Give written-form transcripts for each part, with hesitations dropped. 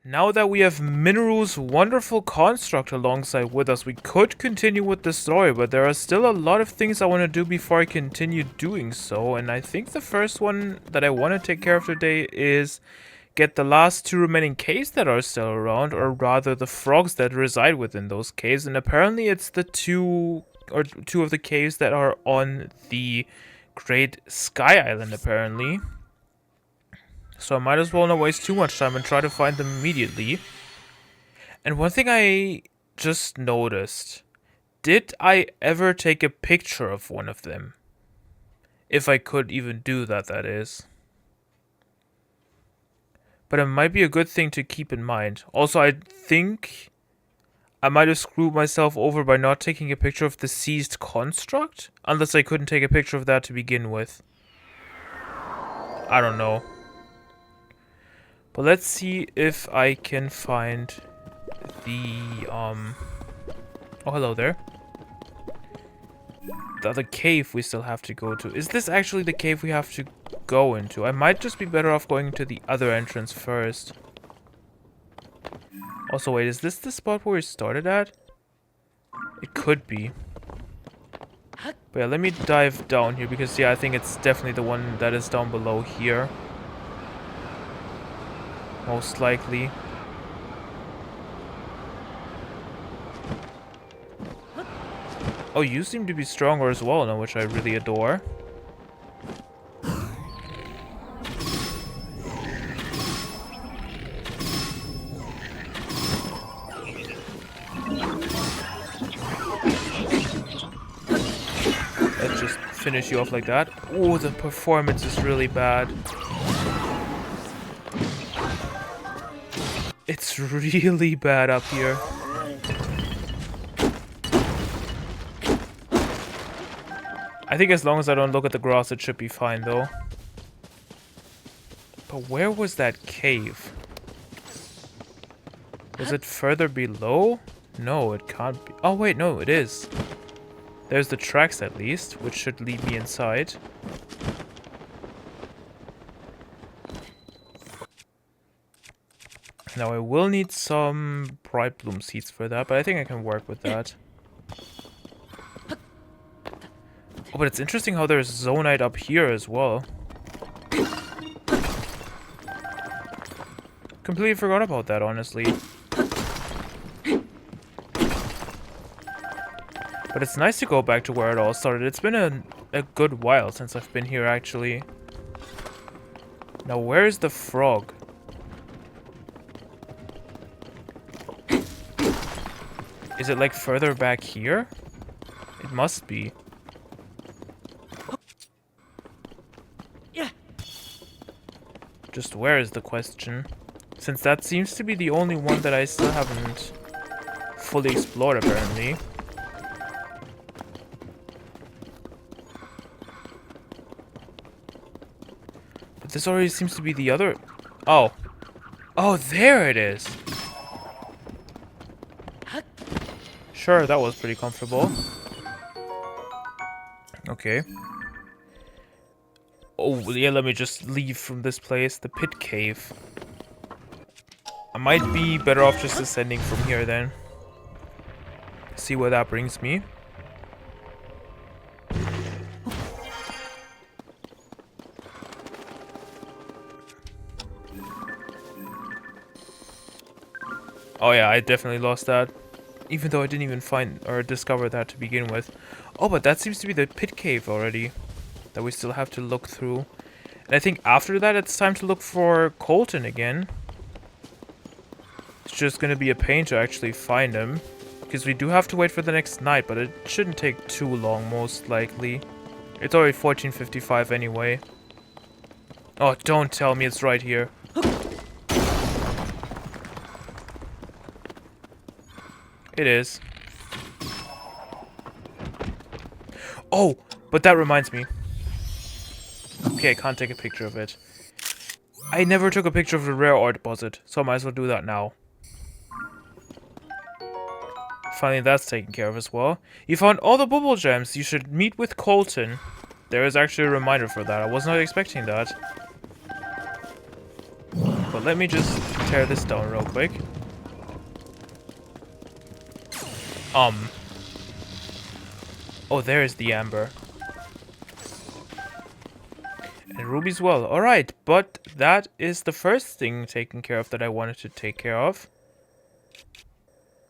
Now that we have Mineru's wonderful construct alongside with us, we could continue with the story, but there are still a lot of things I want to do before I continue doing so, and I think the first one that I want to take care of today is get the last two remaining caves that are still around, or rather the frogs that reside within those caves, and apparently it's the two of the caves that are on the Great Sky Island, apparently. So I might as well not waste too much time and try to find them immediately. And one thing I just noticed. Did I ever take a picture of one of them? If I could even do that, that is. But it might be a good thing to keep in mind. Also, I think I might have screwed myself over by not taking a picture of the seized construct. Unless I couldn't take a picture of that to begin with. I don't know. But let's see if I can find the, Oh, hello there. The other cave we still have to go to. Is this actually the cave we have to go into? I might just be better off going to the other entrance first. Also, wait, is this the spot where we started at? It could be. But yeah, let me dive down here because, yeah, I think it's definitely the one that is down below here. Most likely. Oh, you seem to be stronger as well now, which I really adore. Let's just finish you off like that. Oh, the performance is really bad. It's really bad up here. I think as long as I don't look at the grass, it should be fine, though. But where was that cave? Was it further below? No, it can't be. Oh, wait, no, it is. There's the tracks, at least, which should lead me inside. Now, I will need some bright bloom seeds for that, but I think I can work with that. Oh, but it's interesting how there's zonite up here as well. Completely forgot about that, honestly. But it's nice to go back to where it all started. It's been a good while since I've been here, actually. Now, where's the frog? Is it, like, further back here? It must be. Just where is the question? Since that seems to be the only one that I still haven't fully explored, apparently. But this already seems to be the other... Oh. Oh, there it is! Sure, that was pretty comfortable. Okay. Oh, yeah, let me just leave from this place. The pit cave. I might be better off just ascending from here then. See where that brings me. Oh yeah, I definitely lost that. Even though I didn't even find or discover that to begin with. Oh, but that seems to be the pit cave already. That we still have to look through. And I think after that it's time to look for Koltin again. It's just gonna be a pain to actually find him. Because we do have to wait for the next night, but it shouldn't take too long, most likely. It's already 14:55 anyway. Oh, don't tell me it's right here. It is. Oh, but that reminds me. Okay, I can't take a picture of it. I never took a picture of the rare ore deposit, so I might as well do that now. Finally, that's taken care of as well. You found all the Bubbul Gems. You should meet with Koltin. There is actually a reminder for that. I was not expecting that. But let me just tear this down real quick. Oh, there's the amber. And rubies well. Alright, but that is the first thing taken care of that I wanted to take care of.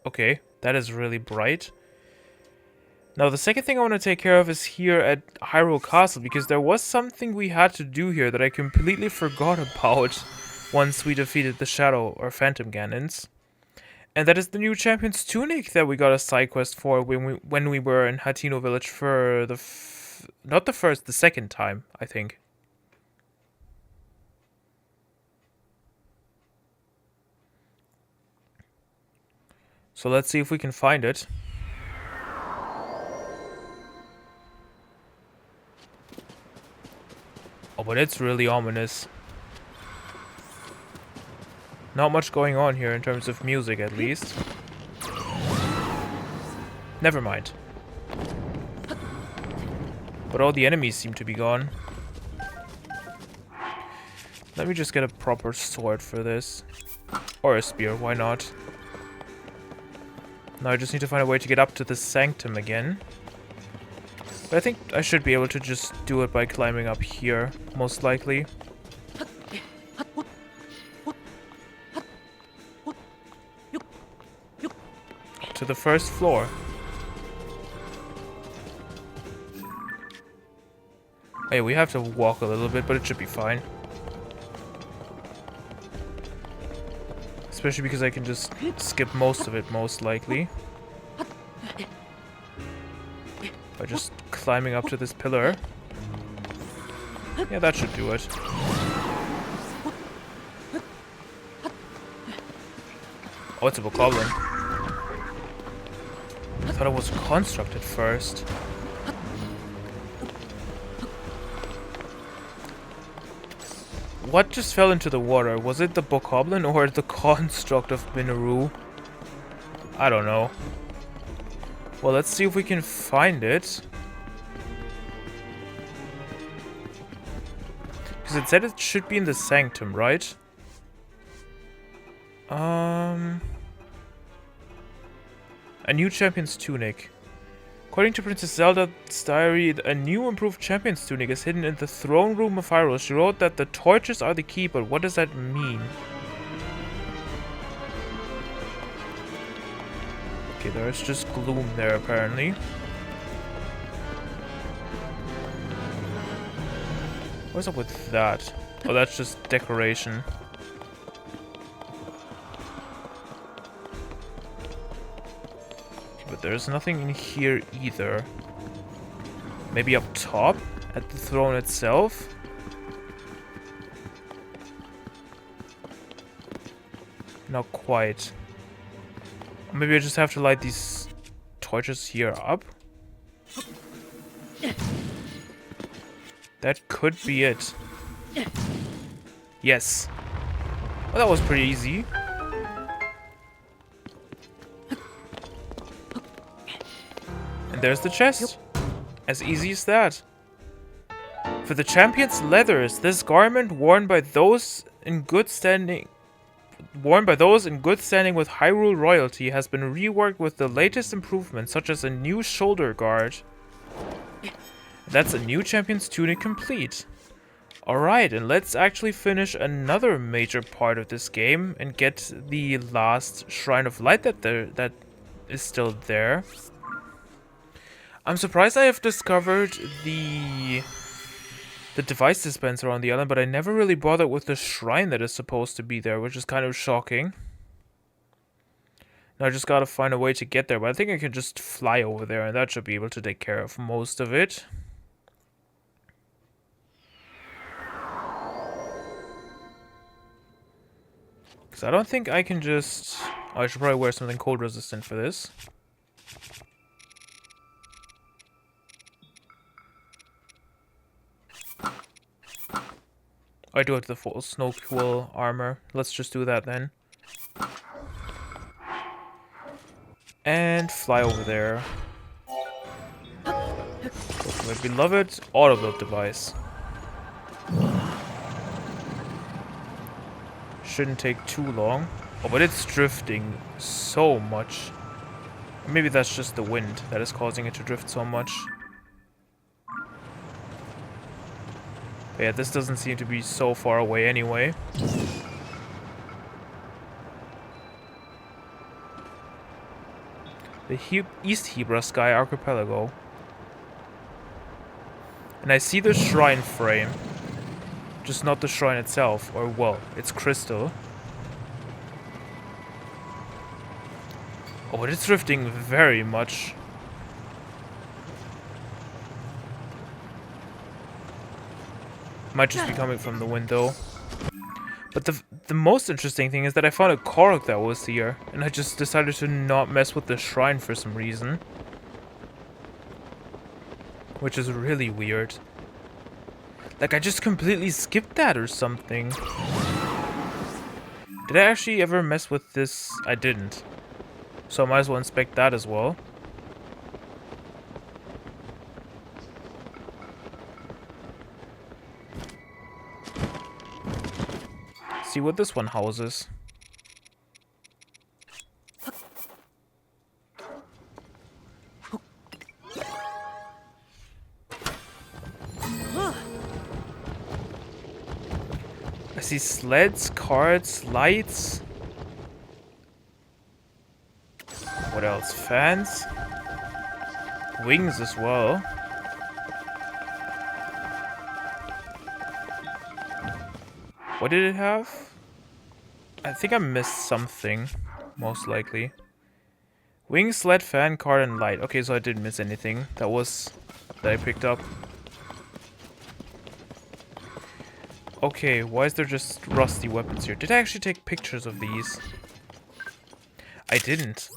Okay, that is really bright. Now, the second thing I want to take care of is here at Hyrule Castle, because there was something we had to do here that I completely forgot about once we defeated the Shadow or Phantom Ganons. And that is the new Champion's Tunic that we got a side quest for when we were in Hatino Village for the not the first, the second time, I think. So let's see if we can find it. Oh, but it's really ominous. Not much going on here in terms of music, at least. Never mind. But all the enemies seem to be gone. Let me just get a proper sword for this. Or a spear, why not? Now I just need to find a way to get up to the sanctum again. But I think I should be able to just do it by climbing up here, most likely. To the first floor. Hey, we have to walk a little bit, but it should be fine. Especially because I can just skip most of it, most likely. By just climbing up to this pillar. Yeah, that should do it. Oh, it's a bokoblin. I thought it was constructed first. What just fell into the water? Was it the bokoblin or the construct of Minoru? I don't know. Well, let's see if we can find it. Because it said it should be in the sanctum, right? A new champion's tunic. According to Princess Zelda's diary, a new improved champion's tunic is hidden in the throne room of Hyrule. She wrote that the torches are the key, but what does that mean? Okay, there's just gloom there, apparently. What's up with that? Oh, that's just decoration. But there's nothing in here either. Maybe up top? At the throne itself? Not quite. Maybe I just have to light these torches here up? That could be it. Yes. Well, that was pretty easy. And there's the chest. As easy as that. For the champion's leathers, this garment worn by those in good standing with Hyrule royalty has been reworked with the latest improvements, such as a new shoulder guard. That's a new champion's tunic complete. Alright, and let's actually finish another major part of this game and get the last Shrine of Light that is still there. I'm surprised I have discovered the device dispenser on the island, but I never really bothered with the shrine that is supposed to be there, which is kind of shocking. Now I just gotta find a way to get there, but I think I can just fly over there and that should be able to take care of most of it. Because I don't think I can just... Oh, I should probably wear something cold resistant for this. I do have the full snow cool armor. Let's just do that then. And fly over there. Go for my beloved auto-build device. shouldn't take too long. Oh, but it's drifting so much. Maybe that's just the wind that is causing it to drift so much. But yeah, this doesn't seem to be so far away anyway. The East Hebra Sky Archipelago. And I see the shrine frame. Just not the shrine itself. Or, well, it's crystal. Oh, but it's drifting very much. Might just be coming from the wind, though. But the most interesting thing is that I found a Korok that was here. And I just decided to not mess with the shrine for some reason. Which is really weird. Like, I just completely skipped that or something. Did I actually ever mess with this? I didn't. So I might as well inspect that as well. See what this one houses. I see sleds, carts, lights. What else? Fans. Wings as well. What did it have? I think I missed something. Most likely. Wing, sled, fan, cart, and light. Okay, so I didn't miss anything. That I picked up. Okay, why is there just rusty weapons here? Did I actually take pictures of these? I didn't.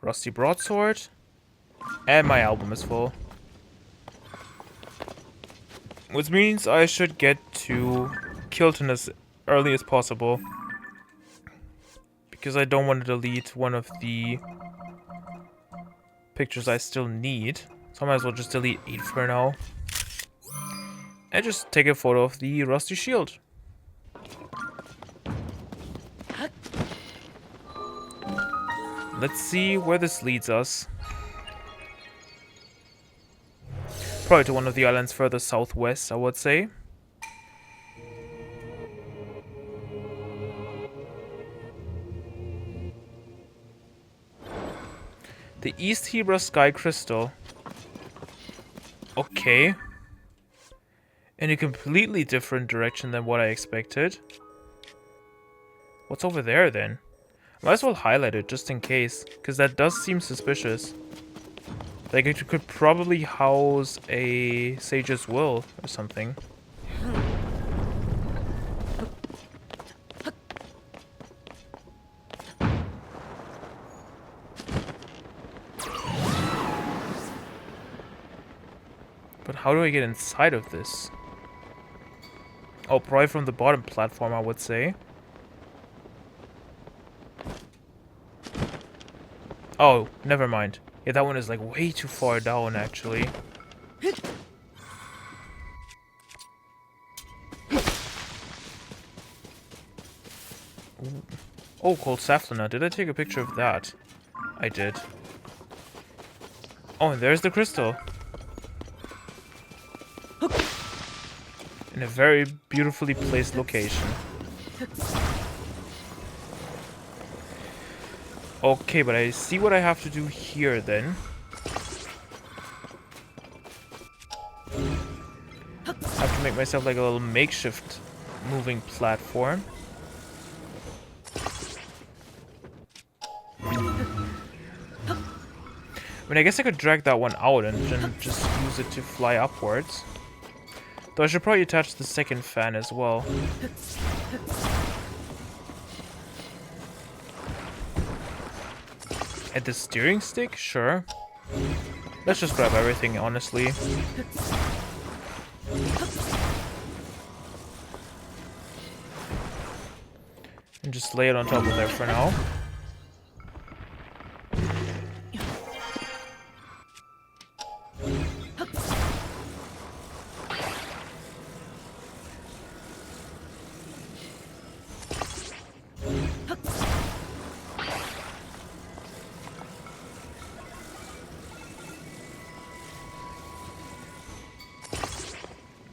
Rusty broadsword. And my album is full. Which means I should get to Koltin as early as possible. Because I don't want to delete one of the pictures I still need. So I might as well just delete 8 for now. And just take a photo of the rusty shield. Let's see where this leads us. Probably to one of the islands further southwest, I would say. The East Hebra Sky Crystal. Okay. In a completely different direction than what I expected. What's over there then? Might as well highlight it just in case, because that does seem suspicious. Like it could probably house a Sage's Will or something. But how do I get inside of this? Oh, probably from the bottom platform, I would say. Oh, never mind. Yeah, that one is like way too far down, actually. Ooh. Oh, cold Saflina. Did I take a picture of that? I did. Oh, and there's the crystal. In a very beautifully placed location. Okay, but I see what I have to do here then. I have to make myself like a little makeshift moving platform. I mean, I guess I could drag that one out and then just use it to fly upwards. Though I should probably attach the second fan as well. At the steering stick? Sure. Let's just grab everything, honestly. And just lay it on top of there for now.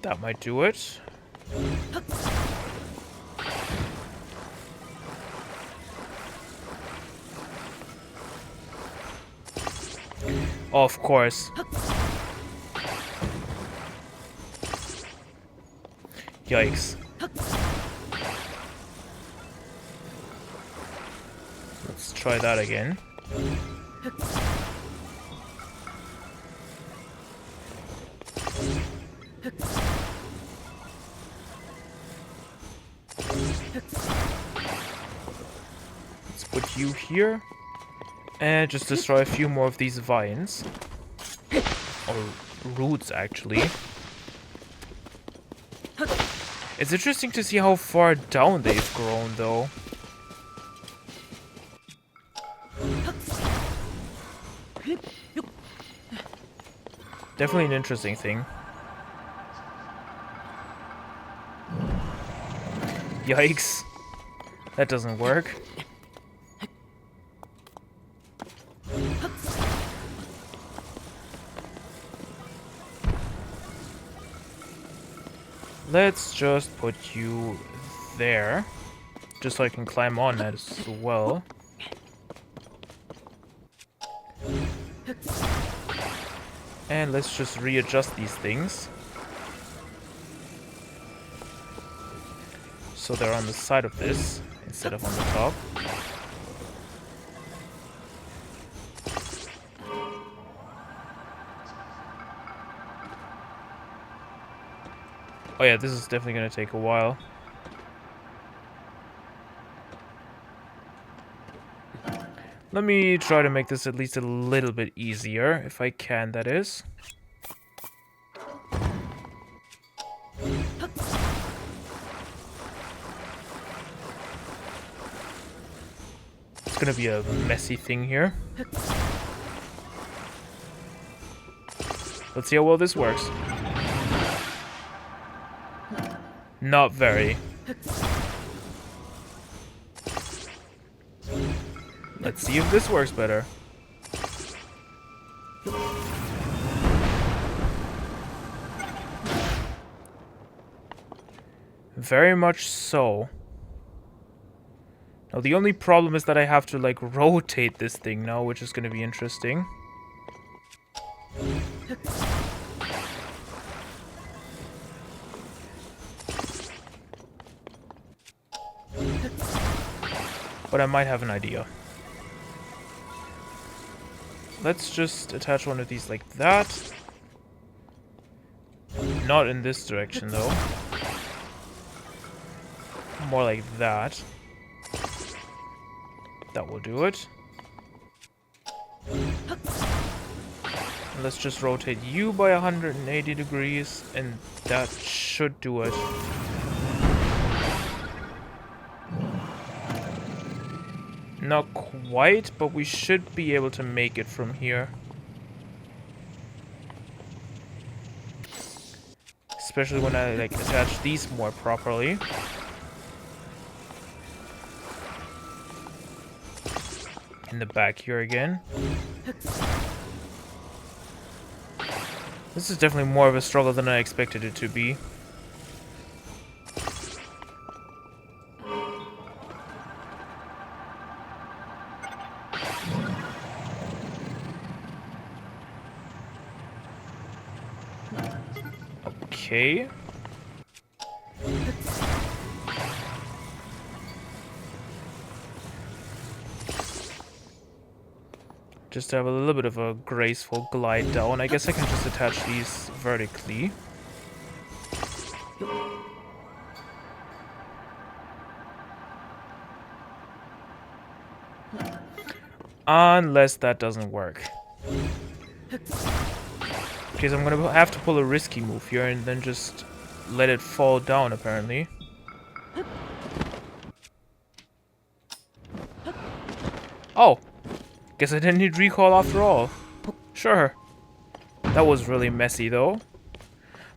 That might do it. Of course. Yikes. Let's try that again. Let's put you here. And just destroy a few more of these vines. Or roots, actually. It's interesting to see how far down they've grown, though. Definitely an interesting thing. Yikes. That doesn't work. Let's just put you there. Just so I can climb on that as well. And let's just readjust these things. So they're on the side of this instead of on the top. Oh yeah, this is definitely going to take a while. Let me try to make this at least a little bit easier, if I can, that is. It's gonna be a messy thing here. Let's see how well this works. Not very. Let's see if this works better. Very much so. Now the only problem is that I have to like rotate this thing now, which is going to be interesting. But I might have an idea. Let's just attach one of these like that. Not in this direction though. More like that. That will do it. Let's just rotate you by 180 degrees, and that should do it. Not quite, but we should be able to make it from here. Especially when I like attach these more properly. In the back here again. This is definitely more of a struggle than I expected it to be. Okay. Just to have a little bit of a graceful glide down. I guess I can just attach these vertically. Unless that doesn't work. Because I'm gonna have to pull a risky move here and then just let it fall down, apparently. Oh! Guess I didn't need recall after all. Sure. That was really messy, though.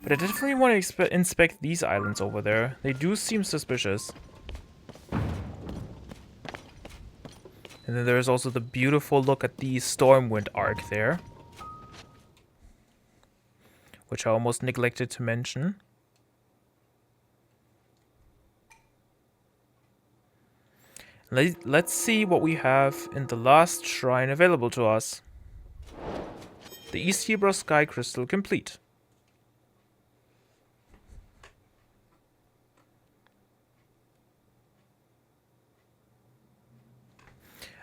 But I definitely want to inspect these islands over there. They do seem suspicious. And then there's also the beautiful look at the Stormwind arc there. Which I almost neglected to mention. Let's see what we have in the last shrine available to us. The East Hebra Sky Crystal complete.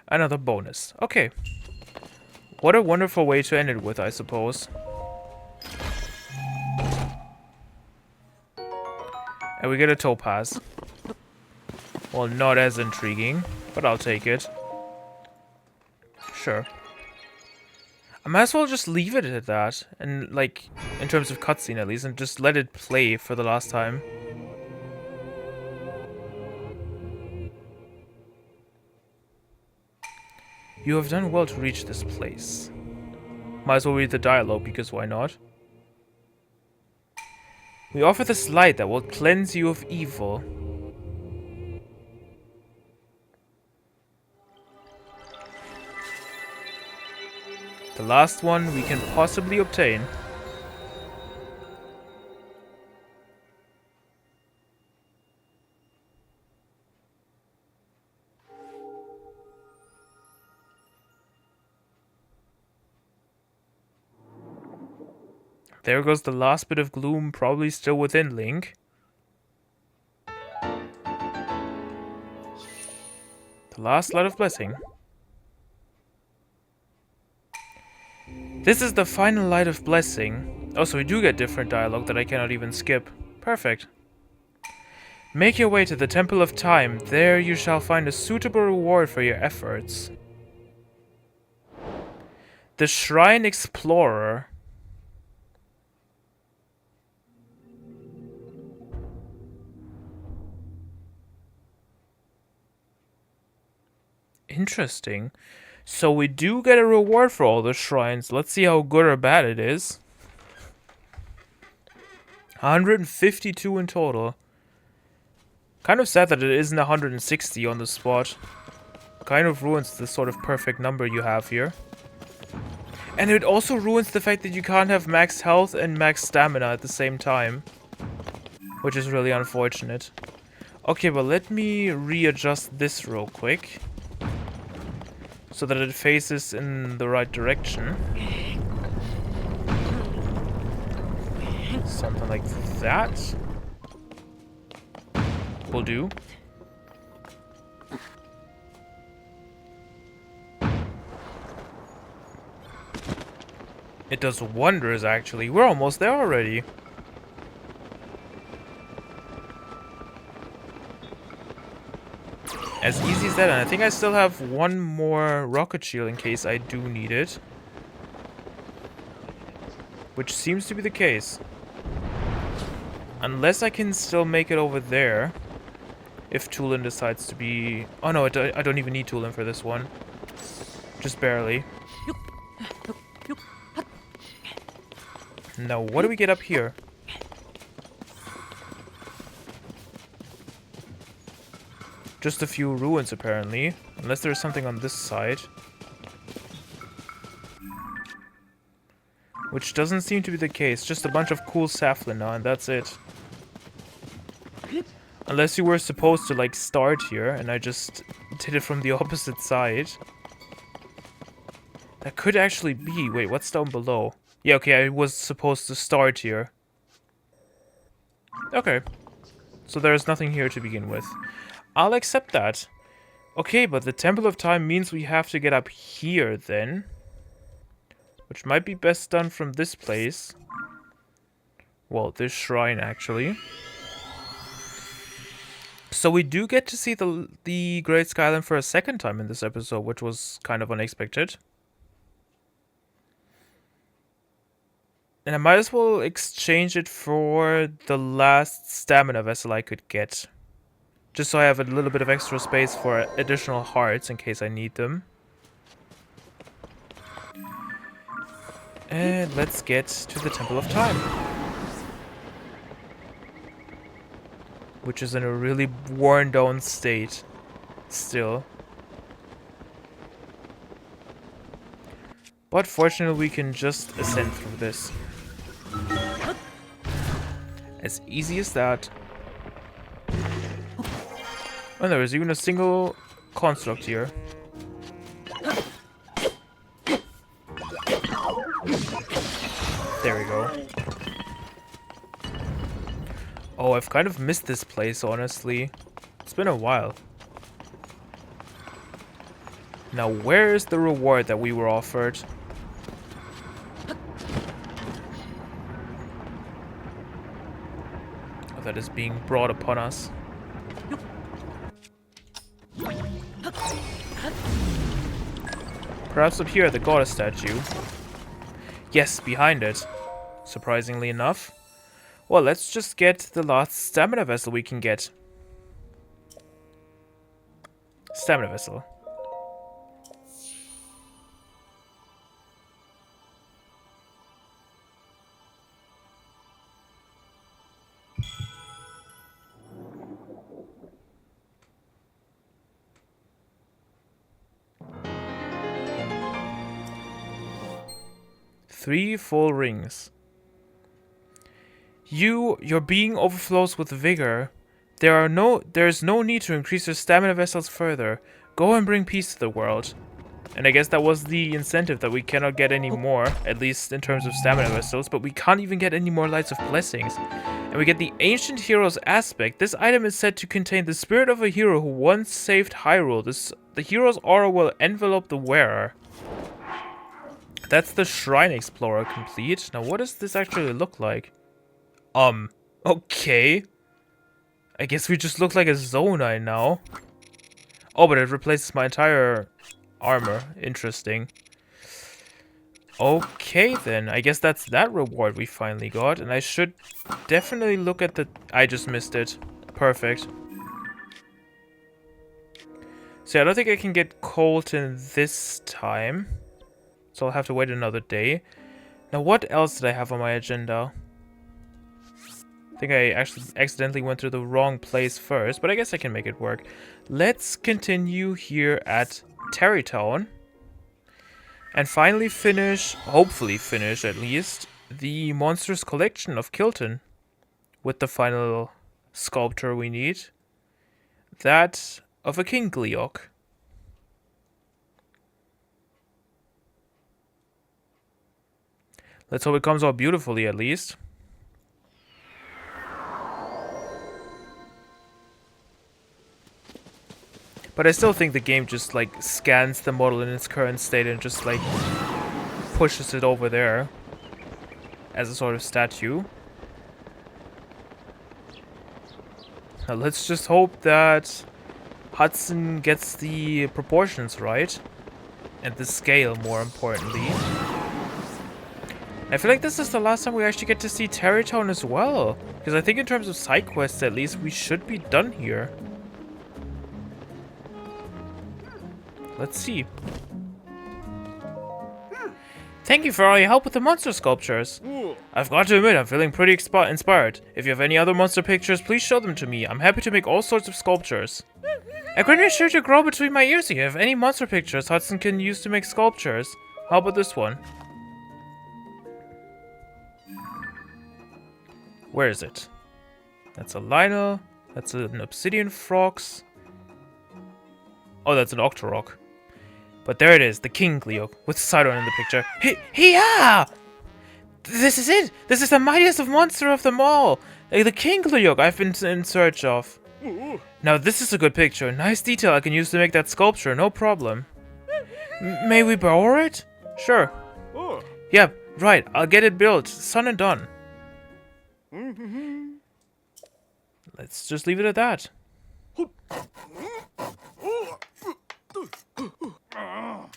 Another bonus. Okay. What a wonderful way to end it with, I suppose. And we get a topaz. Well, not as intriguing, but I'll take it. Sure. I might as well just leave it at that. And, like, in terms of cutscene at least, and just let it play for the last time. You have done well to reach this place. Might as well read the dialogue, because why not? We offer this light that will cleanse you of evil. The last one we can possibly obtain. There goes the last bit of gloom, probably still within Link. The last light of blessing. This is the final light of blessing. Oh, so we do get different dialogue that I cannot even skip. Perfect. Make your way to the Temple of Time. There you shall find a suitable reward for your efforts. The Shrine Explorer. Interesting. So we do get a reward for all the shrines. Let's see how good or bad it is. 152 in total. Kind of sad that it isn't 160 on the spot. Kind of ruins the sort of perfect number you have here. And it also ruins the fact that you can't have max health and max stamina at the same time. Which is really unfortunate. Okay, well let me readjust this real quick. So that it faces in the right direction. Something like that. Will do. It does wonders, actually. We're almost there already. As easy as that, and I think I still have one more rocket shield in case I do need it. Which seems to be the case. Unless I can still make it over there. If Tulin decides to be... Oh no, I don't even need Tulin for this one. Just barely. Now, what do we get up here? Just a few ruins, apparently. Unless there's something on this side. Which doesn't seem to be the case. Just a bunch of cool Saflina, and that's it. Unless you were supposed to, like, start here, and I just did it from the opposite side. That could actually be... Wait, what's down below? Yeah, okay, I was supposed to start here. Okay. So there's nothing here to begin with. I'll accept that. Okay, but the Temple of Time means we have to get up here, then. Which might be best done from this place. Well, this shrine, actually. So we do get to see the Great Skyline for a second time in this episode, which was kind of unexpected. And I might as well exchange it for the last stamina vessel I could get. Just so I have a little bit of extra space for additional hearts in case I need them. And let's get to the Temple of Time. Which is in a really worn down state. Still. But fortunately we can just ascend through this. As easy as that. And there is even a single construct here. There we go. Oh, I've kind of missed this place, honestly. It's been a while. Now, where is the reward that we were offered? Oh, that is being brought upon us. Perhaps up here at the goddess statue. Yes, behind it. Surprisingly enough. Well, let's just get the last stamina vessel we can get. Stamina vessel. Three full rings. Your being overflows with vigor. There is no need to increase your stamina vessels further. Go and bring peace to the world. And I guess that was the incentive, that we cannot get any more, at least in terms of stamina vessels, but we can't even get any more Lights of Blessings. And we get the Ancient Hero's Aspect. This item is said to contain the spirit of a hero who once saved Hyrule. The hero's aura will envelop the wearer. That's the Shrine Explorer complete. Now, what does this actually look like? Okay. I guess we just look like a Zonai now. Oh, but it replaces my entire armor. Interesting. Okay, then. I guess that's that reward we finally got. And I should definitely look at the... I just missed it. Perfect. So I don't think I can get Koltin this time. So I'll have to wait another day. Now, what else did I have on my agenda? I think I actually accidentally went through the wrong place first, but I guess I can make it work. Let's continue here at Terrytown. And finally finish, hopefully finish at least, the Monsters Collection of Koltin. With the final sculpture we need. That of a King Gleeok. Let's hope it comes out beautifully at least. But I still think the game just like scans the model in its current state and just like pushes it over there as a sort of statue. Now let's just hope that Hudson gets the proportions right. And the scale, more importantly. I feel like this is the last time we actually get to see Terrytown as well. Because I think in terms of side quests at least, we should be done here. Let's see. Thank you for all your help with the monster sculptures. I've got to admit, I'm feeling pretty inspired. If you have any other monster pictures, please show them to me. I'm happy to make all sorts of sculptures. A grin is sure to grow between my ears. If you have any monster pictures Hudson can use to make sculptures. How about this one? Where is it? That's a Lionel. That's an Obsidian Frogs. Oh, that's an Octorok. But there it is, the King Gleeok, with Sidon in the picture. Hey-ya! This is it! This is the mightiest of monster of them all! The King Gleeok I've been in search of. Now this is a good picture. Nice detail I can use to make that sculpture, no problem. May we borrow it? Sure. Yep, right, I'll get it built. Son and done. Let's just leave it at that.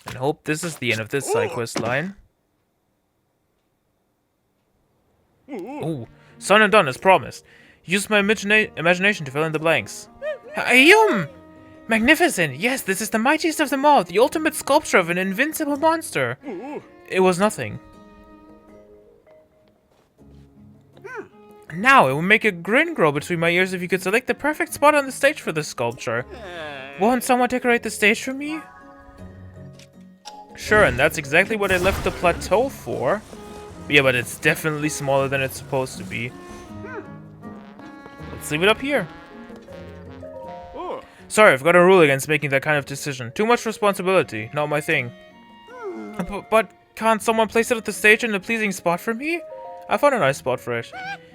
And hope this is the end of this side quest line. Ooh, son and done as promised. Use my imagination to fill in the blanks. Ayum! Magnificent! Yes, this is the mightiest of them all, the ultimate sculpture of an invincible monster. It was nothing. Now, it would make a grin grow between my ears if you could select the perfect spot on the stage for this sculpture. Won't someone decorate the stage for me? Sure, and that's exactly what I left the plateau for. Yeah, but it's definitely smaller than it's supposed to be. Let's leave it up here. Sorry, I've got a rule against making that kind of decision. Too much responsibility, not my thing. But can't someone place it at the stage in a pleasing spot for me? I found a nice spot for it.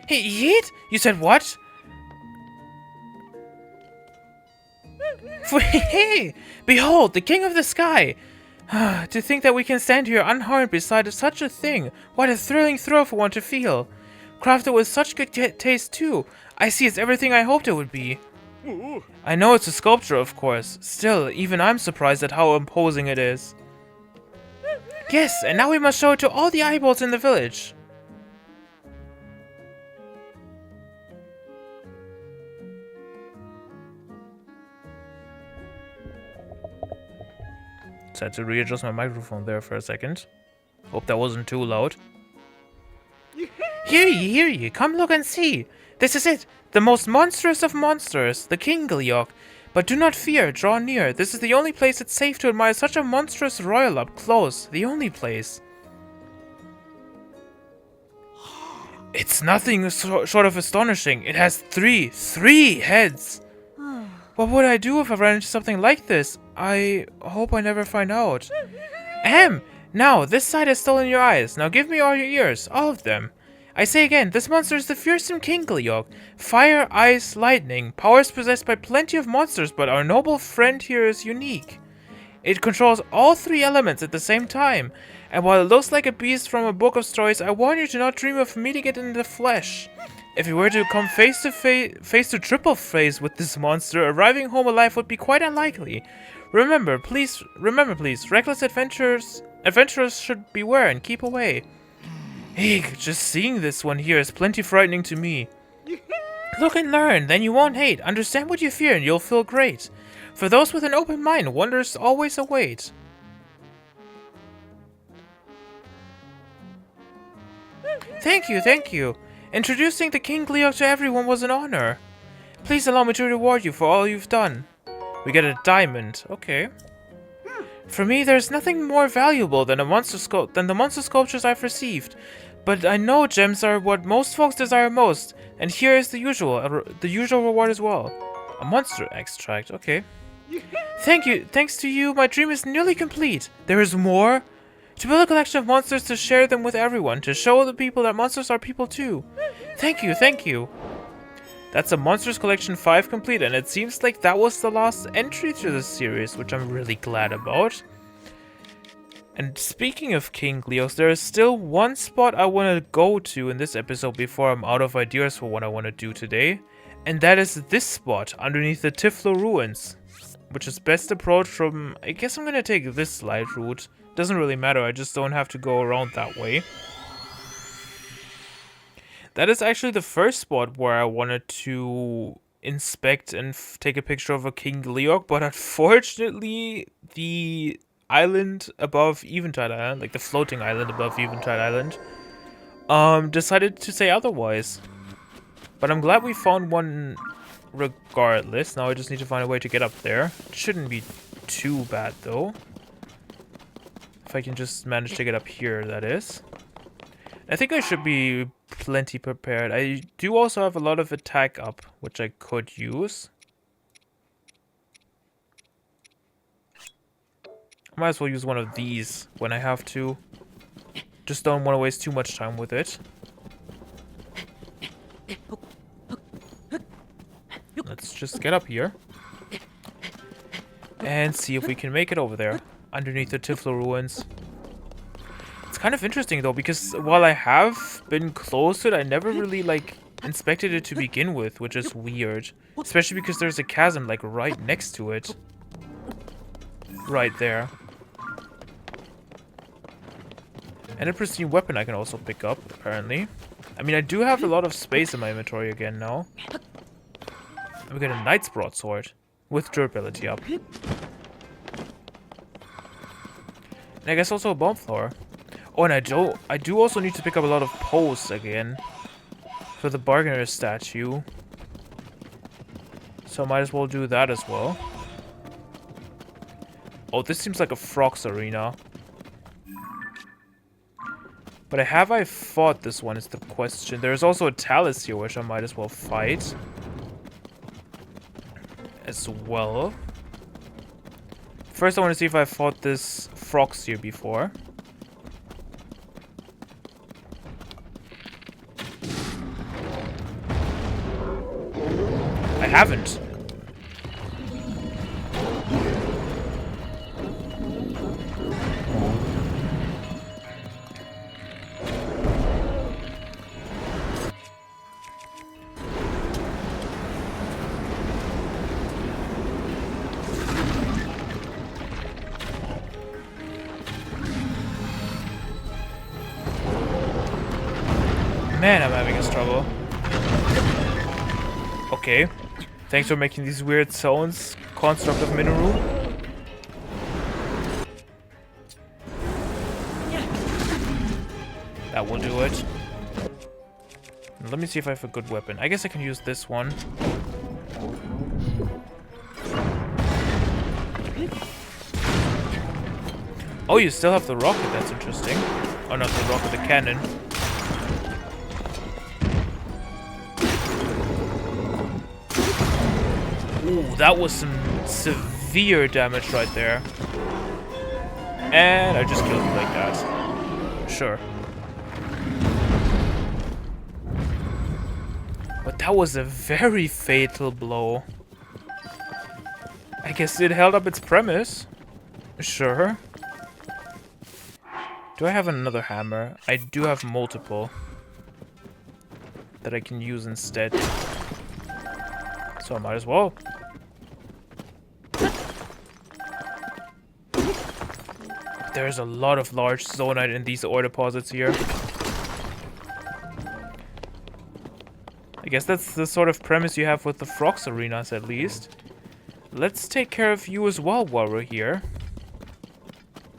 Hey, Yeet? You said what? Hey! Behold, the king of the sky! To think that we can stand here unharmed beside such a thing. What a thrilling thrill for one to feel. Crafted with such good taste too. I see it's everything I hoped it would be. I know it's a sculpture, of course. Still, even I'm surprised at how imposing it is. Yes, and now we must show it to all the eyeballs in the village. So I had to readjust my microphone there for a second. Hope that wasn't too loud. Hear ye, come look and see. This is it, the most monstrous of monsters, the King Gleeok. But do not fear, draw near. This is the only place it's safe to admire such a monstrous royal up close. The only place. It's nothing short of astonishing. It has three heads. What would I do if I ran into something like this? I hope I never find out. Ahem! Now, this side has stolen your eyes. Now give me all your ears, all of them. I say again, this monster is the fearsome King Gleeok. Fire, ice, lightning, powers possessed by plenty of monsters, but our noble friend here is unique. It controls all three elements at the same time, and while it looks like a beast from a book of stories, I warn you to not dream of meeting it in the flesh. If you were to come face to triple face with this monster, arriving home alive would be quite unlikely. Remember, please, reckless adventurers should beware and keep away. Eek, just seeing this one here is plenty frightening to me. Look and learn, then you won't hate. Understand what you fear and you'll feel great. For those with an open mind, wonders always await. Thank you. Introducing the King Gleeok to everyone was an honor. Please allow me to reward you for all you've done. We get a diamond. Okay. For me, there's nothing more valuable than the monster sculptures I've received. But I know gems are what most folks desire most, and here is the usual reward as well. A monster extract. Okay. Thank you. Thanks to you, my dream is nearly complete. There is more. To build a collection of monsters to share them with everyone, to show the people that monsters are people too. Thank you. That's a Monsters Collection 5 complete, and it seems like that was the last entry to the series, which I'm really glad about. And speaking of King Gleeok, there is still one spot I want to go to in this episode before I'm out of ideas for what I want to do today. And that is this spot, underneath the Tiflo ruins. Which is best approached from... I guess I'm going to take this slide route. Doesn't really matter, I just don't have to go around that way. That is actually the first spot where I wanted to inspect and take a picture of a King Gleeok, but unfortunately the island above Eventide Island, like the floating island above Eventide Island, decided to say otherwise. But I'm glad we found one regardless. Now I just need to find a way to get up there. It shouldn't be too bad though. If I can just manage to get up here, that is. I think I should be plenty prepared. I do also have a lot of attack up, which I could use. I might as well use one of these when I have to. Just don't want to waste too much time with it. Let's just get up here. And see if we can make it over there. Underneath the Tiflo ruins. It's kind of interesting though, because while I have been close to it, I never really like inspected it to begin with, which is weird. Especially because there's a chasm like right next to it. Right there. And a pristine weapon I can also pick up, apparently. I mean, I do have a lot of space in my inventory again now. And we got a knight's broadsword with durability up. And I guess also a bomb flower. Oh, and I do also need to pick up a lot of posts again for the bargainer statue. So I might as well do that as well. Oh, this seems like a frogs arena. But have I fought this one is the question. There's also a Talus here, which I might as well fight. as well. First, I want to see if I fought this frogs here before. I haven't. Man, I'm having a struggle. Okay. Thanks for making these weird sounds, construct of mineral. That will do it. Let me see if I have a good weapon. I guess I can use this one. Oh, you still have the rocket. That's interesting. Oh, not the rocket, the cannon. Ooh, that was some severe damage right there. And I just killed him like that. Sure. But that was a very fatal blow. I guess it held up its premise. Sure. Do I have another hammer? I do have multiple that I can use instead. So I might as well. There's a lot of large zonite in these ore deposits here. I guess that's the sort of premise you have with the frogs arenas, at least. Let's take care of you as well while we're here.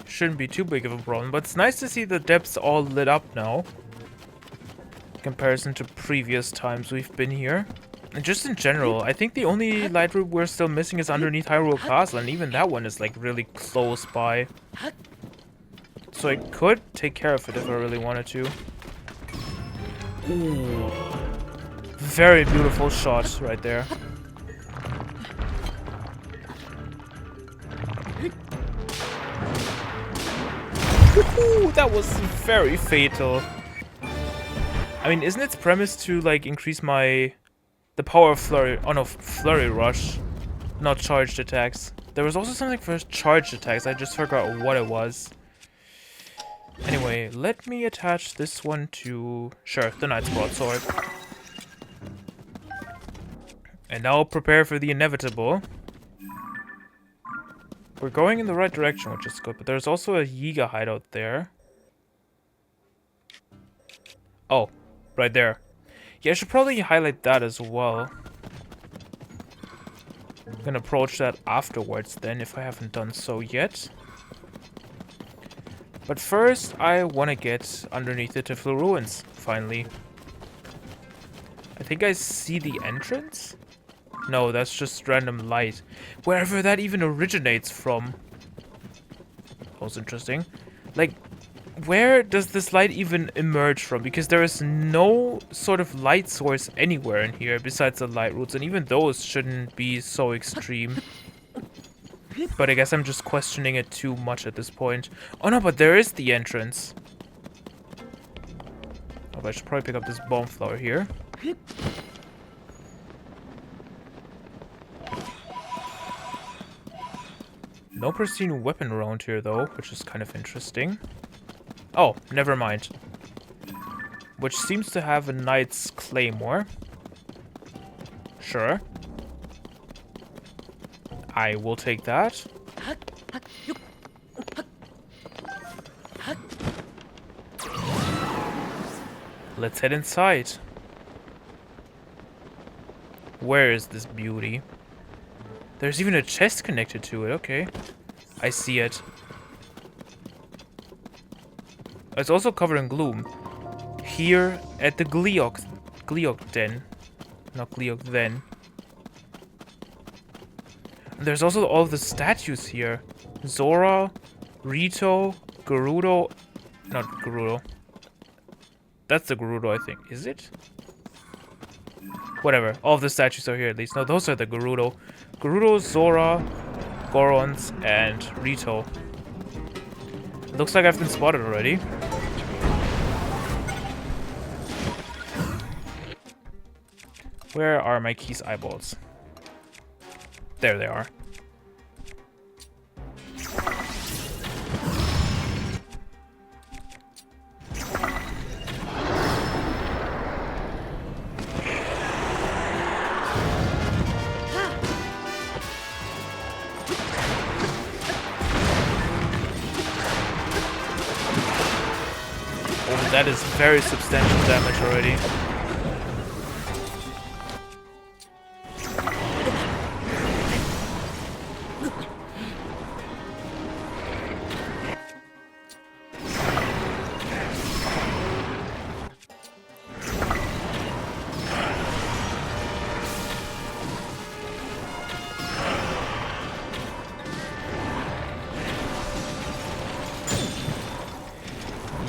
Shouldn't be too big of a problem, but it's nice to see the depths all lit up now. In comparison to previous times we've been here. And just in general, I think the only light route we're still missing is underneath Hyrule Castle, and even that one is like really close by. So I could take care of it if I really wanted to. Ooh. Very beautiful shot right there. Ooh, that was very fatal. I mean, isn't its premise to like increase the power of flurry? Oh no, flurry rush, not charged attacks. There was also something for charged attacks. I just forgot what it was. Anyway, let me attach this one to, sure, the Knight's Broadsword. And now prepare for the inevitable. We're going in the right direction, which is good, but there's also a Yiga hideout there. Oh, right there. Yeah, I should probably highlight that as well. I'm gonna approach that afterwards then, if I haven't done so yet. But first, I want to get underneath the Tiflul Ruins, finally. I think I see the entrance? No, that's just random light. Wherever that even originates from. That was interesting. Like, where does this light even emerge from? Because there is no sort of light source anywhere in here besides the light roots, and even those shouldn't be so extreme. But I guess I'm just questioning it too much at this point. Oh no, but there is the entrance. Oh, I should probably pick up this bomb flower here. No pristine weapon around here though, which is kind of interesting. Oh, never mind. Which seems to have a knight's claymore. Sure. I will take that. Let's head inside. Where is this beauty? There's even a chest connected to it. Okay. I see it. It's also covered in gloom. Here at the Gleeok Den. Not Gleeok Den. There's also all the statues here. Zora, Rito, Gerudo. Not Gerudo. That's the Gerudo, I think. Is it? Whatever. All of the statues are here at least. No, those are the Gerudo. Gerudo, Zora, Gorons, and Rito. Looks like I've been spotted already. Where are my Keys eyeballs? There they are. Oh, that is very substantial damage already.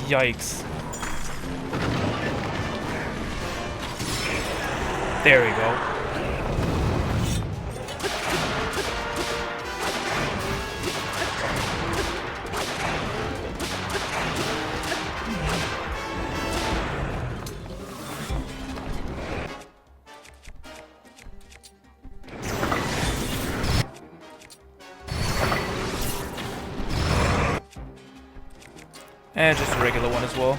Yikes. There we go. And just a regular one as well.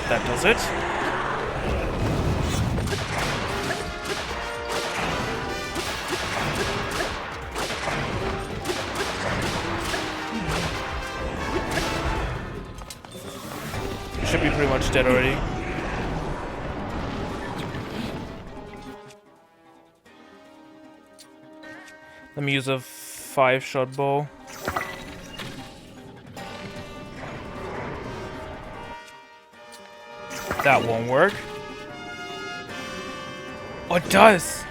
That does it. Should be pretty much dead already. Let me use a 5-shot bow. That won't work. Oh, it does!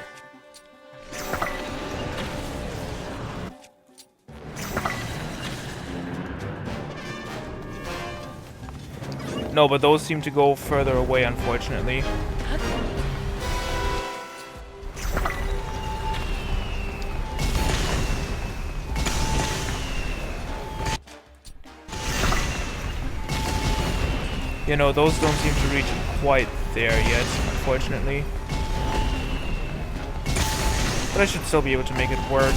No, but those seem to go further away, unfortunately. You know, those don't seem to reach quite there yet, unfortunately. But I should still be able to make it work.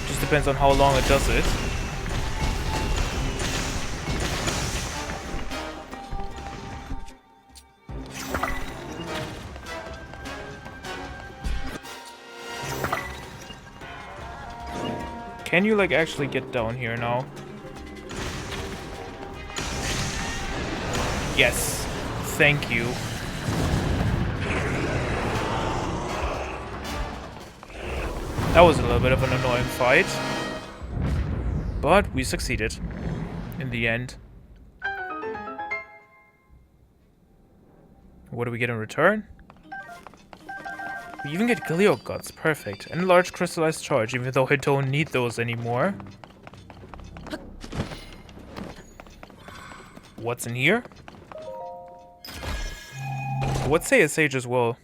Just depends on how long it does it. Can you, like, actually get down here now? Yes. Thank you. That was a little bit of an annoying fight. But we succeeded. In the end. What do we get in return? We even get Glio Guts, perfect. And a large crystallized charge, even though I don't need those anymore. What's in here? What's say a sage as well?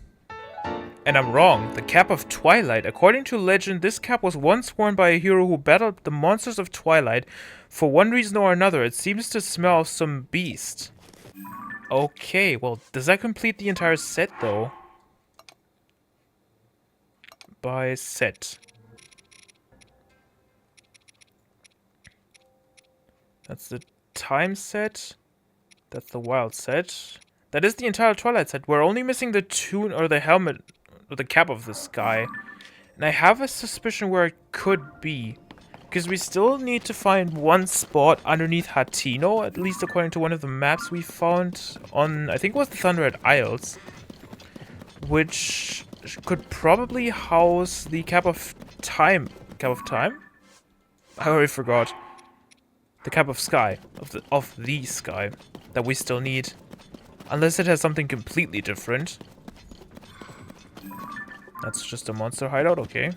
And I'm wrong. The Cap of Twilight. According to legend, this cap was once worn by a hero who battled the monsters of Twilight. For one reason or another, it seems to smell of some beast. Okay, well, does that complete the entire set, though? By set. That's the time set. That's the wild set. That is the entire Twilight set. We're only missing the tune or the helmet or the cap of this guy. And I have a suspicion where it could be. Because we still need to find one spot underneath Hatino, at least according to one of the maps we found on, I think it was the Thunderhead Isles. Which could probably house the Cap of Time. Cap of Time? I already forgot. The Cap of Sky. Of the Sky. That we still need. Unless it has something completely different. That's just a monster hideout, okay.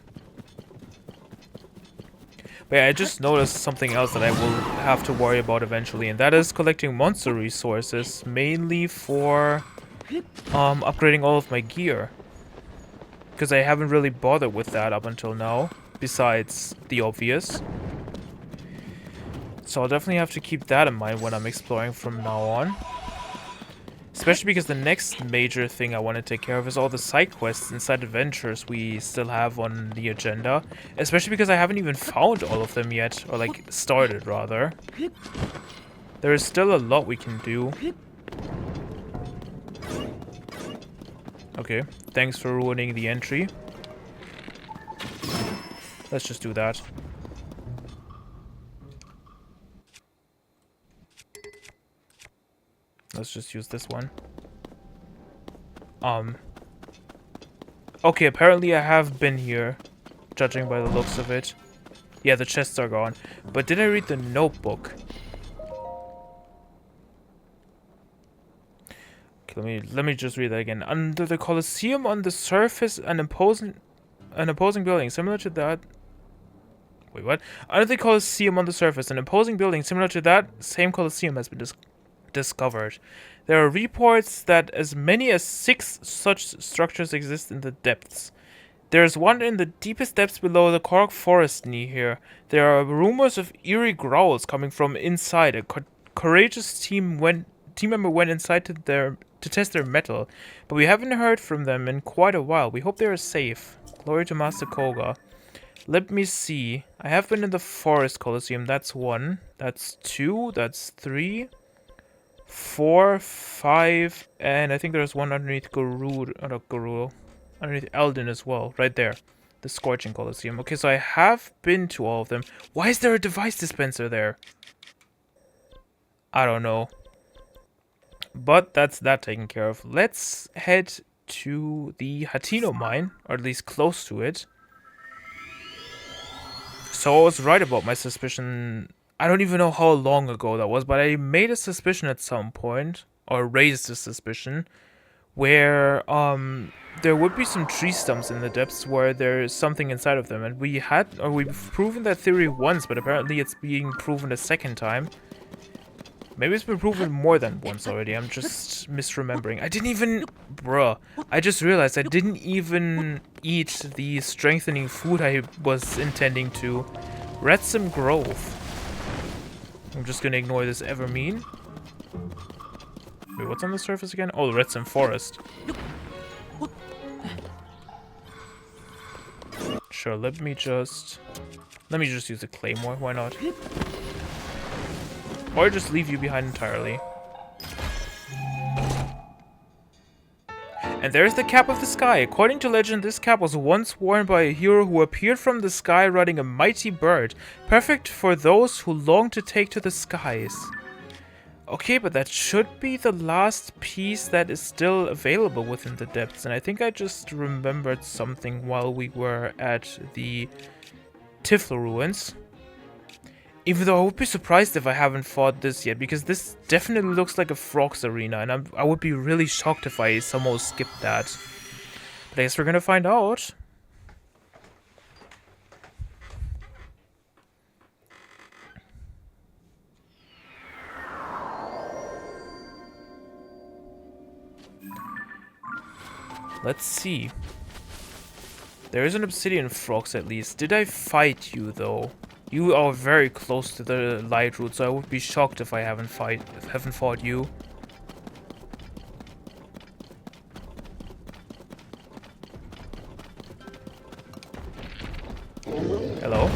But yeah, I just noticed something else that I will have to worry about eventually, and that is collecting monster resources, mainly for upgrading all of my gear. Because I haven't really bothered with that up until now, besides the obvious. So I'll definitely have to keep that in mind when I'm exploring from now on. Especially because the next major thing I want to take care of is all the side quests and side adventures we still have on the agenda. Especially because I haven't even found all of them yet, or like started rather. There is still a lot we can do. Okay, thanks for ruining the entry. Let's just do that. Let's just use this one. Okay, apparently I have been here, judging by the looks of it. Yeah, the chests are gone. But did I read the notebook? Okay, let me just read that again. Under the Colosseum on the surface, an opposing building similar to that. Wait, what? Under the Colosseum on the surface, an imposing building similar to that same Colosseum has been discovered. There are reports that as many as 6 such structures exist in the depths. There is one in the deepest depths below the Korok Forest near here. There are rumors of eerie growls coming from inside. A courageous team member went inside to test their metal, but we haven't heard from them in quite a while. We hope they are safe. Glory to Master Koga. Let me see. I have been in the Forest Colosseum. That's 1. That's 2. That's 3. 4, 5, and I think there's one underneath underneath Eldin as well, right there. The Scorching Colosseum. Okay, so I have been to all of them. Why is there a device dispenser there? I don't know. But that's that taken care of. Let's head to the Hatino mine, or at least close to it. So I was right about my suspicion. I don't even know how long ago that was, but I made a suspicion at some point, or raised a suspicion, where there would be some tree stumps in the depths where there's something inside of them, and we've proven that theory once, but apparently it's being proven a second time. Maybe it's been proven more than once already. I'm just misremembering. I just realized I didn't even eat the strengthening food I was intending to. Retsum Grove. I'm just gonna ignore this Evermean. Wait, what's on the surface again? Oh, the Retsum Forest. Sure, let me just use the Claymore, why not? Or just leave you behind entirely. And there's the Cap of the Sky. According to legend, this cap was once worn by a hero who appeared from the sky riding a mighty bird, perfect for those who long to take to the skies. Okay, but that should be the last piece that is still available within the depths, and I think I just remembered something while we were at the Tifla ruins. Even though I would be surprised if I haven't fought this yet, because this definitely looks like a Frogs arena, and I would be really shocked if I somehow skipped that. But I guess we're gonna find out. Let's see. There is an Obsidian Frogs at least. Did I fight you though? You are very close to the light route, so I would be shocked if I haven't fought you. Hello?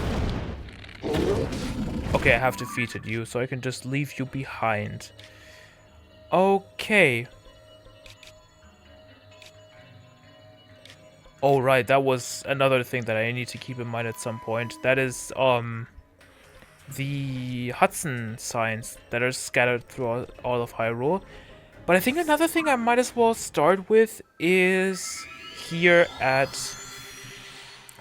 Okay, I have defeated you, so I can just leave you behind. Okay. Oh, right, that was another thing that I need to keep in mind at some point. That is, the Hudson signs that are scattered throughout all of Hyrule. But I think another thing I might as well start with is here at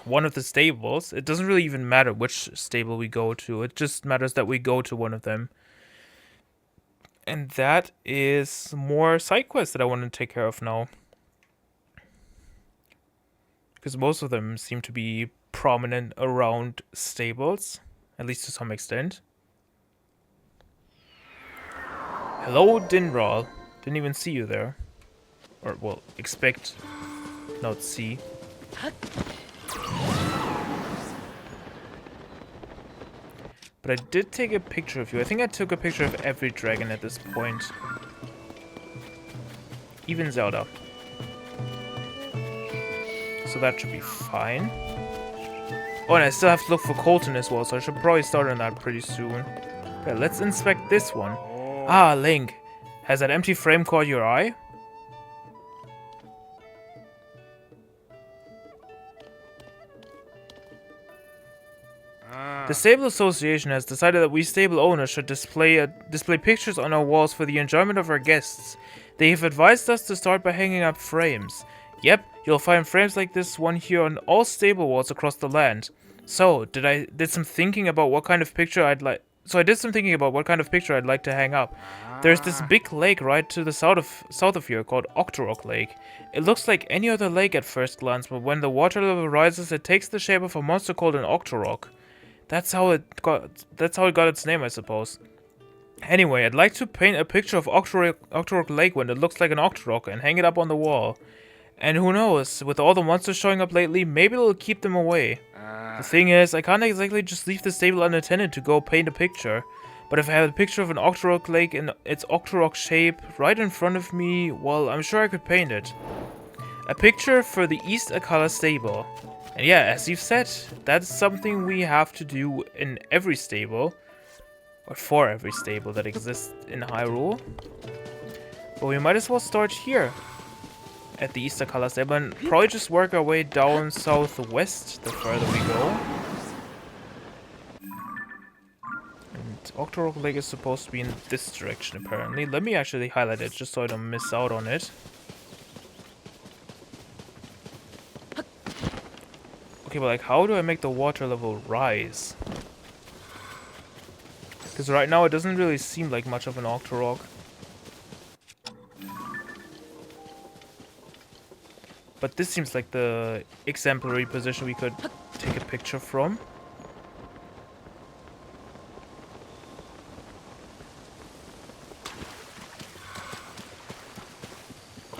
one of the stables. It doesn't really even matter which stable we go to. It just matters that we go to one of them. And that is more side quests that I want to take care of now. Because most of them seem to be prominent around stables. At least to some extent. Hello, Dinral. Didn't even see you there. Or, well, expect, not see. But I did take a picture of you. I think I took a picture of every dragon at this point. Even Zelda. So that should be fine. Oh, and I still have to look for Koltin as well, so I should probably start on that pretty soon. Okay, let's inspect this one. Ah, Link. Has that empty frame caught your eye? The Stable Association has decided that we stable owners should display pictures on our walls for the enjoyment of our guests. They have advised us to start by hanging up frames. Yep, you'll find frames like this one here on all stable walls across the land. So, I did some thinking about what kind of picture I'd like to hang up. There's this big lake right to the south of here called Octorok Lake. It looks like any other lake at first glance, but when the water level rises, it takes the shape of a monster called an Octorok. That's how it got its name, I suppose. Anyway, I'd like to paint a picture of Octorok Lake when it looks like an Octorok and hang it up on the wall. And who knows, with all the monsters showing up lately, maybe it'll keep them away. The thing is, I can't exactly just leave the stable unattended to go paint a picture. But if I had a picture of an Octorok Lake in its Octorok shape right in front of me, well, I'm sure I could paint it. A picture for the East Akala stable. And yeah, as you've said, that's something we have to do in every stable. Or for every stable that exists in Hyrule. But we might as well start here. At the East Akala stable and probably just work our way down southwest the further we go. And Octorok Lake is supposed to be in this direction apparently. Let me actually highlight it just so I don't miss out on it. Okay, but like, how do I make the water level rise? Because right now it doesn't really seem like much of an Octorok. But this seems like the exemplary position we could take a picture from.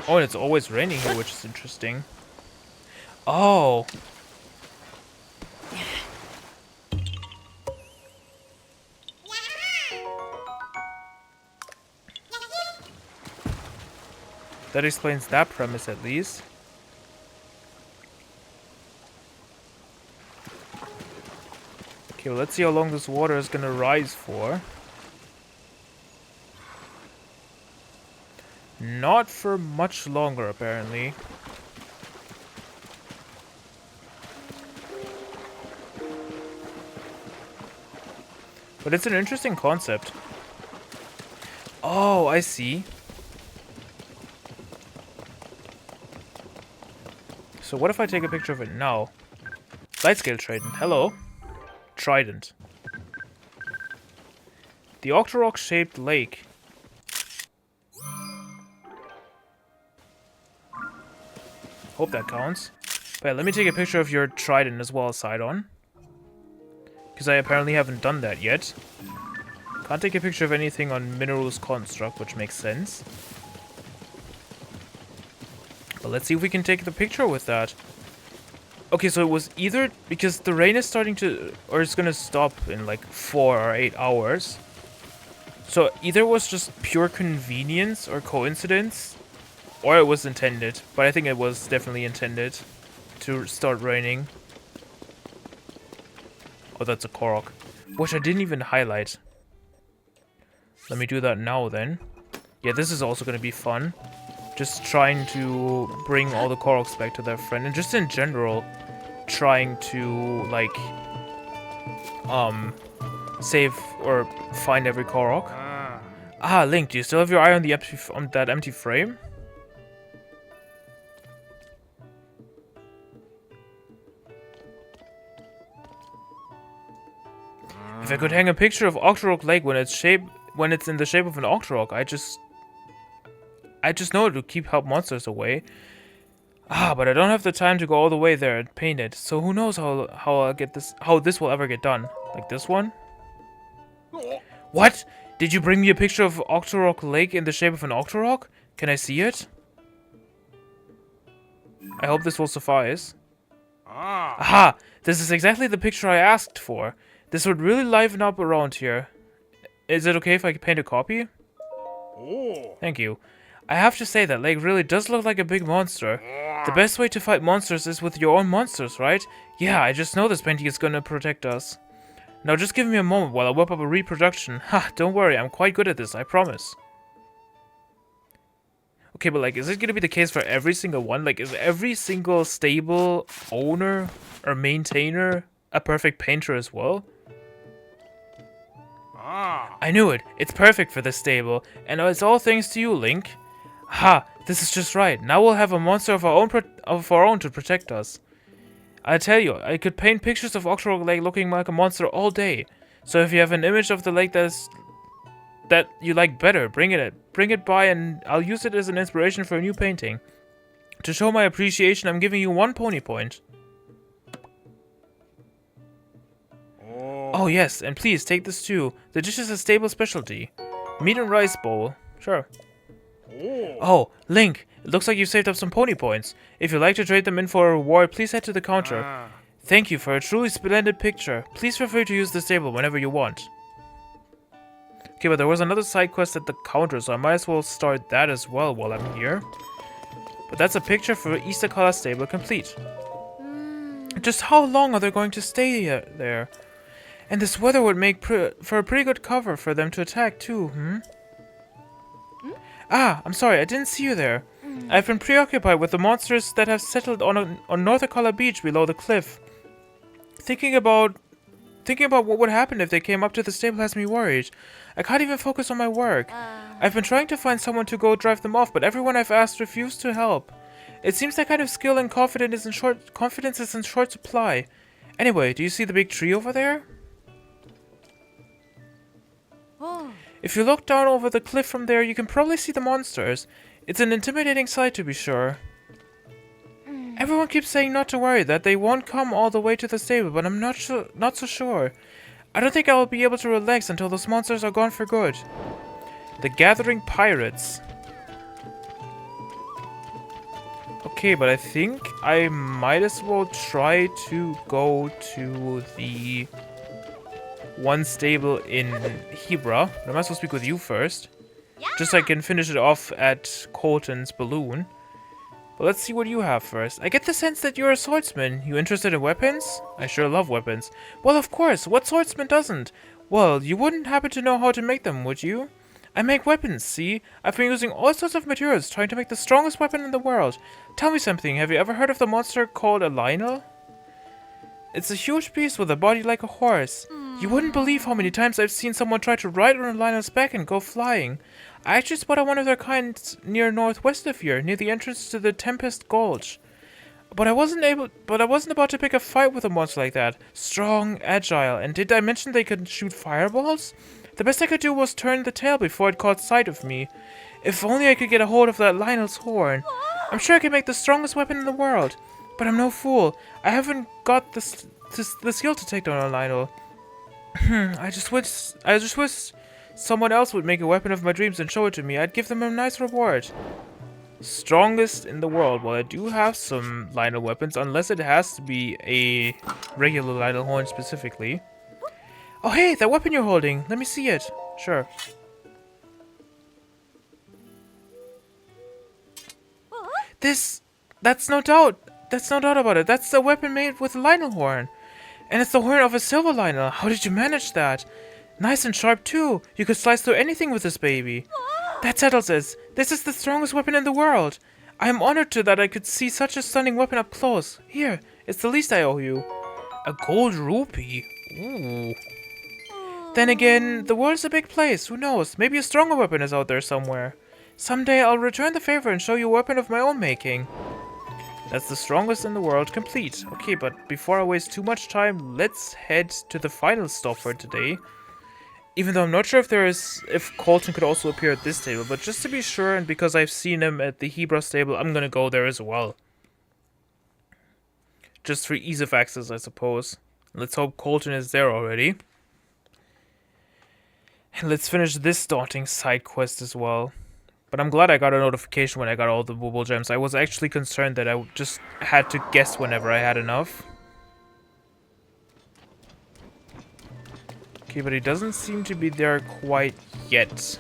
Oh, and it's always raining here, which is interesting. Oh! That explains that premise at least. Okay, well, let's see how long this water is gonna rise for. Not for much longer, apparently. But it's an interesting concept. Oh, I see. So what if I take a picture of it now? Lightscale Trident, hello. Trident. The Octorok-shaped lake. Hope that counts. But let me take a picture of your trident as well, Sidon. Because I apparently haven't done that yet. Can't take a picture of anything on Mineral's construct, which makes sense. But let's see if we can take the picture with that. Okay, so it was either because the rain is starting to, or it's gonna stop in like 4 or 8 hours. So either it was just pure convenience or coincidence, or it was intended. But I think it was definitely intended to start raining. Oh, that's a Korok, which I didn't even highlight. Let me do that now then. Yeah, this is also gonna be fun. Just trying to bring all the Koroks back to their friend, and just in general, trying to like save or find every Korok. Ah, Link, do you still have your eye on the that empty frame? If I could hang a picture of Octorok Lake when it's in the shape of an Octorok, I just know it would keep help monsters away. Ah, but I don't have the time to go all the way there and paint it. So who knows how this will ever get done? Like this one? What? Did you bring me a picture of Octorok Lake in the shape of an Octorok? Can I see it? I hope this will suffice. Aha! This is exactly the picture I asked for. This would really liven up around here. Is it okay if I paint a copy? Thank you. I have to say that lake really does look like a big monster. The best way to fight monsters is with your own monsters, right? Yeah, I just know this painting is gonna protect us. Now just give me a moment while I whip up a reproduction. Ha, don't worry, I'm quite good at this, I promise. Okay, but like, is it gonna be the case for every single one? Like, is every single stable owner or maintainer a perfect painter as well? I knew it. It's perfect for this stable, and it's all thanks to you, Link. Ha! This is just right. Now we'll have a monster of our own to protect us. I tell you, I could paint pictures of Octorok Lake looking like a monster all day. So if you have an image of the lake that you like better, bring it by, and I'll use it as an inspiration for a new painting. To show my appreciation, I'm giving you 1 pony point. Oh yes, and please take this too. The dish is a stable specialty. Meat and rice bowl. Sure. Oh, Link, it looks like you saved up some pony points. If you'd like to trade them in for a reward, please head to the counter. Thank you for a truly splendid picture. Please feel free to use this table whenever you want. Okay, but there was another side quest at the counter, so I might as well start that as well while I'm here. But that's a picture for Isakala stable complete. Just how long are they going to stay there? And this weather would make for a pretty good cover for them to attack too, Ah, I'm sorry, I didn't see you there. I've been preoccupied with the monsters that have settled on North Akala Beach below the cliff. Thinking about what would happen if they came up to the stable has me worried. I can't even focus on my work. I've been trying to find someone to go drive them off, but everyone I've asked refused to help. It seems that kind of skill and confidence is in short supply. Anyway, do you see the big tree over there? If you look down over the cliff from there, you can probably see the monsters. It's an intimidating sight to be sure. Everyone keeps saying not to worry, that they won't come all the way to the stable, but I'm not so sure. I don't think I will be able to relax until those monsters are gone for good. The Gathering Pirates. Okay, but I think I might as well try to go to the one stable in Hebra. I might as well speak with you first. Just so I can finish it off at Koltin's balloon. But let's see what you have first. I get the sense that you're a swordsman. You interested in weapons? I sure love weapons. Well, of course. What swordsman doesn't? Well, you wouldn't happen to know how to make them, would you? I make weapons, see? I've been using all sorts of materials trying to make the strongest weapon in the world. Tell me something. Have you ever heard of the monster called a Lionel? It's a huge beast with a body like a horse. You wouldn't believe how many times I've seen someone try to ride on a Lionel's back and go flying. I actually spotted one of their kinds near northwest of here, near the entrance to the Tempest Gulch. But I wasn't about to pick a fight with a monster like that. Strong, agile, and did I mention they could shoot fireballs? The best I could do was turn the tail before it caught sight of me. If only I could get a hold of that Lionel's horn. I'm sure I could make the strongest weapon in the world. But I'm no fool. I haven't got the skill to take down a Lionel. I just wish someone else would make a weapon of my dreams and show it to me. I'd give them a nice reward. Strongest in the world. Well, I do have some Lionel weapons, unless it has to be a regular Lionel horn specifically. Oh hey, that weapon you're holding. Let me see it. Sure. That's no doubt about it. That's a weapon made with a Lionel horn. And it's the horn of a silver Lionel. How did you manage that? Nice and sharp too. You could slice through anything with this baby. That settles it. This is the strongest weapon in the world. I am honored that I could see such a stunning weapon up close. Here, it's the least I owe you. A gold rupee. Ooh. Then again, the world's a big place. Who knows? Maybe a stronger weapon is out there somewhere. Someday I'll return the favor and show you a weapon of my own making. That's the strongest in the world complete. Okay, but before I waste too much time, let's head to the final stop for today. Even though I'm not sure if Koltin could also appear at this table, but just to be sure, and because I've seen him at the Hebra stable, I'm gonna go there as well. just for ease of access, I suppose. Let's hope Koltin is there already. And let's finish this daunting side quest as well. But I'm glad I got a notification when I got all the Bubbul Gems. I was actually concerned that I just had to guess whenever I had enough. Okay, but he doesn't seem to be there quite yet. So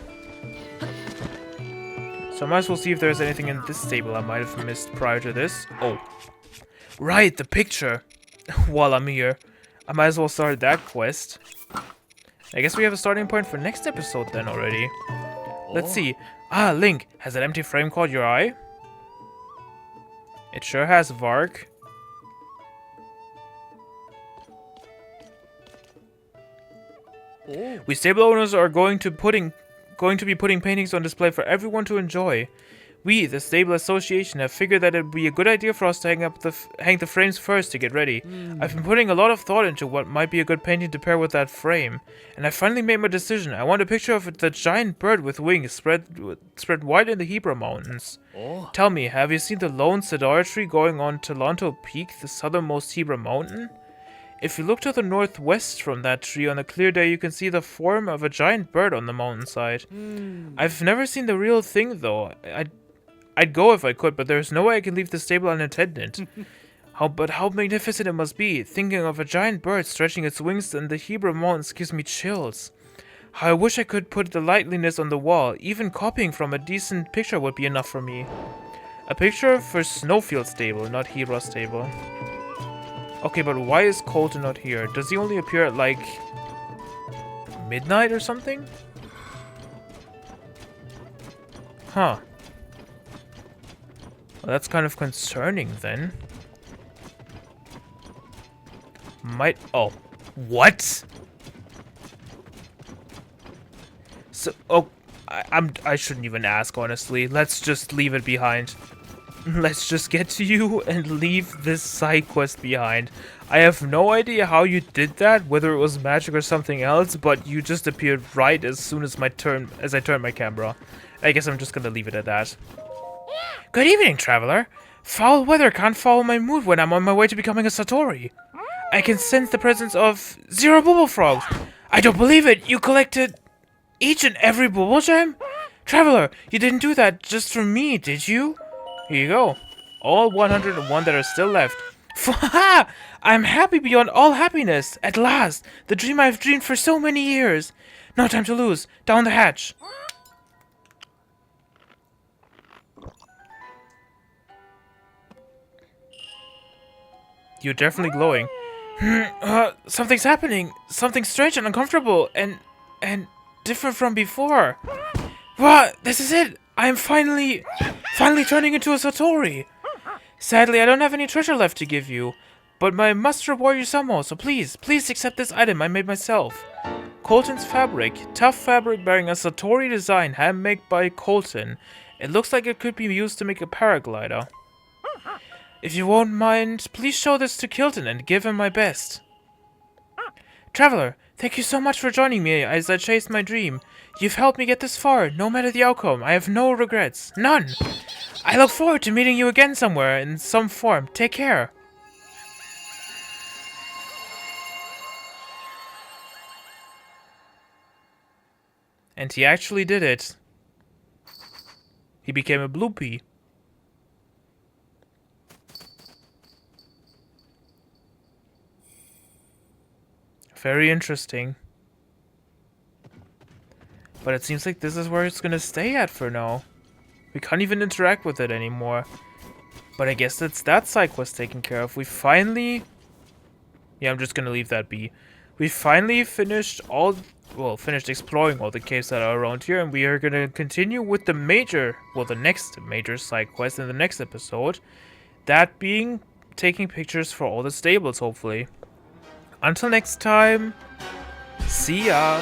I might as well see if there's anything in this stable I might have missed prior to this. Oh. Right, the picture. While I'm here. I might as well start that quest. I guess we have a starting point for next episode then already. Let's see. Ah, Link, has that empty frame caught your eye? It sure has, Vark. We stable owners are going to be putting paintings on display for everyone to enjoy. We, the Stable Association, have figured that it would be a good idea for us to hang the frames first to get ready. I've been putting a lot of thought into what might be a good painting to pair with that frame, and I finally made my decision. I want a picture of the giant bird with wings spread wide in the Hebra Mountains. Tell me, have you seen the lone cedar tree going on Talanto Peak, the southernmost Hebra mountain? If you look to the northwest from that tree on a clear day, you can see the form of a giant bird on the mountainside. I've never seen the real thing, though. I'd go if I could, but there's no way I can leave the stable unattended. But how magnificent it must be. Thinking of a giant bird stretching its wings in the Hebra Mountains gives me chills. How I wish I could put the likeliness on the wall. Even copying from a decent picture would be enough for me. A picture for Snowfield Stable, not Hebra Stable. Okay, but why is Koltin not here? Does he only appear at, like, midnight or something? Huh. Well, that's kind of concerning, then. Oh. What? So, oh, I shouldn't even ask, honestly. Let's just leave it behind. Let's just get to you and leave this side quest behind. I have no idea how you did that, whether it was magic or something else, but you just appeared right as soon as I turned my camera. I guess I'm just gonna leave it at that. Good evening, traveler. Foul weather can't follow my mood when I'm on my way to becoming a Satori. I can sense the presence of 0 Bubbulfrogs. I don't believe it. You collected each and every Bubbul Gem? Traveler, you didn't do that just for me, did you? Here you go. All 101 that are still left. Fwaha! I'm happy beyond all happiness. At last, the dream I've dreamed for so many years. No time to lose. Down the hatch. You're definitely glowing. Something's happening. Something strange and uncomfortable and different from before. What? This is it. I am finally turning into a Satori. Sadly, I don't have any treasure left to give you, but I must reward you somehow, so please accept this item I made myself. Koltin's fabric. Tough fabric bearing a Satori design handmade by Koltin. It looks like it could be used to make a paraglider. If you won't mind, please show this to Koltin and give him my best. Traveler, thank you so much for joining me as I chased my dream. You've helped me get this far, no matter the outcome. I have no regrets. None! I look forward to meeting you again somewhere, in some form. Take care. And he actually did it. He became a Bloopy. Very interesting. But it seems like this is where it's gonna stay at for now. We can't even interact with it anymore. But I guess that's that side quest taken care of. We finally... Yeah, I'm just gonna leave that be. We finally finished exploring all the caves that are around here, and we are gonna continue with the the next major side quest in the next episode. That being taking pictures for all the stables, hopefully. Until next time, see ya!